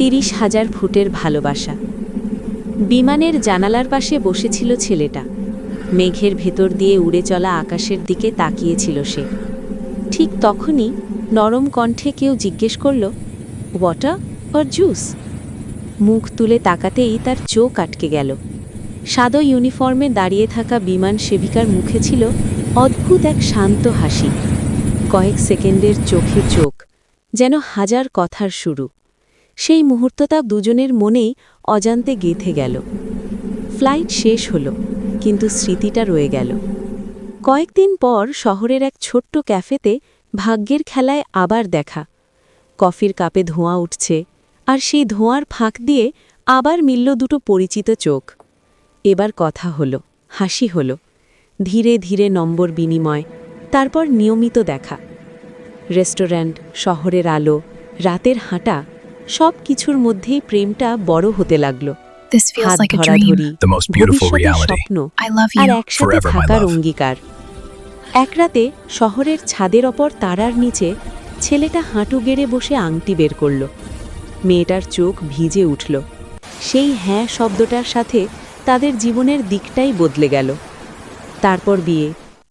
30,000 ফুটের ভালোবাসা। বিমানের জানালার পাশে বসেছিল ছেলেটা। মেঘের ভেতর দিয়ে উড়ে চলা আকাশের দিকে তাকিয়েছিল সে। ঠিক তখনই নরম কণ্ঠে কেউ জিজ্ঞেস করল, ওয়াটার অর জুস? মুখ তুলে তাকাতেই তার চোখ আটকে গেল। সাদা ইউনিফর্মে দাঁড়িয়ে থাকা বিমান সেবিকার মুখে ছিল অদ্ভুত এক শান্ত হাসি। কয়েক সেকেন্ডের চোখে চোখ, যেন হাজার কথার শুরু। সেই মুহূর্তটা দুজনের মনেই অজান্তে গেঁথে গেল। ফ্লাইট শেষ হলো, কিন্তু স্মৃতিটা রয়ে গেল। কয়েকদিন পর শহরের এক ছোট্ট ক্যাফেতে ভাগ্যের খেলায় আবার দেখা। কফির কাপে ধোঁয়া উঠছে, আর সেই ধোঁয়ার ফাঁক দিয়ে আবার মিলল দুটো পরিচিত চোখ। এবার কথা হলো, হাসি হলো, ধীরে ধীরে নম্বর বিনিময়, তারপর নিয়মিত দেখা। রেস্টুরেন্ট, শহরের আলো, রাতের হাঁটা, সব কিছুর মধ্যেই প্রেমটা বড় হতে লাগল। This feels হাত like a ধরাধরি, dream. The most beautiful ভবিষ্যতের reality. স্বপ্ন, I love আর you. একসাথে Forever, my থাকার love. অঙ্গীকার। এক রাতে শহরের ছাদের ওপর তারার নিচে ছেলেটা হাঁটু গেড়ে বসে আংটি বের করল। মেয়েটার চোখ ভিজে উঠল। সেই হ্যাঁ শব্দটার সাথে তাদের জীবনের দিকটাই বদলে গেল। তারপর বিয়ে,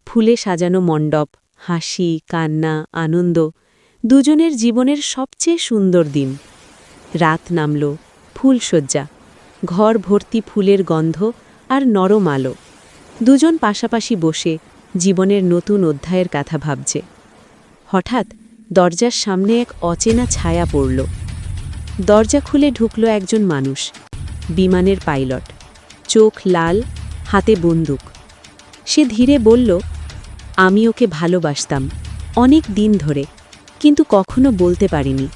ফুলে সাজানো মণ্ডপ, হাসি, কান্না, আনন্দ, দুজনের জীবনের সবচেয়ে সুন্দর দিন। রাত নামল, ফুলশয্যা, ঘর ভর্তি ফুলের গন্ধ আর নরম আলো। দুজন পাশাপাশি বসে জীবনের নতুন অধ্যায়ের কথা ভাবছে। হঠাৎ দরজার সামনে এক অচেনা ছায়া পড়ল। দরজা খুলে ঢুকল একজন মানুষ, বিমানের পাইলট, চোখ লাল, হাতে বন্দুক। সে ধীরে বলল, আমি ওকে ভালোবাসতাম অনেক দিন ধরে, কিন্তু কখনো বলতে পারিনি।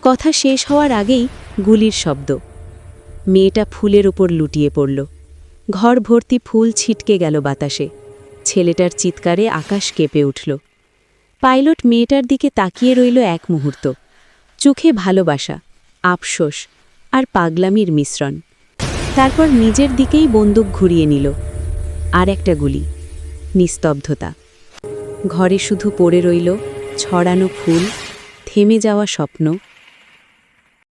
কথা শেষ হওয়ার আগেই গুলির শব্দ। মেয়েটা ফুলের ওপর লুটিয়ে পড়ল। ঘর ভর্তি ফুল ছিটকে গেল বাতাসে। ছেলেটার চিৎকারে আকাশ কেঁপে উঠল। পাইলট মেয়েটার দিকে তাকিয়ে রইল এক মুহূর্ত, চোখে ভালোবাসা, আফসোস আর পাগলামির মিশ্রণ। তারপর নিজের দিকেই বন্দুক ঘুরিয়ে নিল। আর একটা গুলি, নিস্তব্ধতা। ঘরে শুধু পড়ে রইল ছড়ানো ফুল, থেমে যাওয়া স্বপ্ন,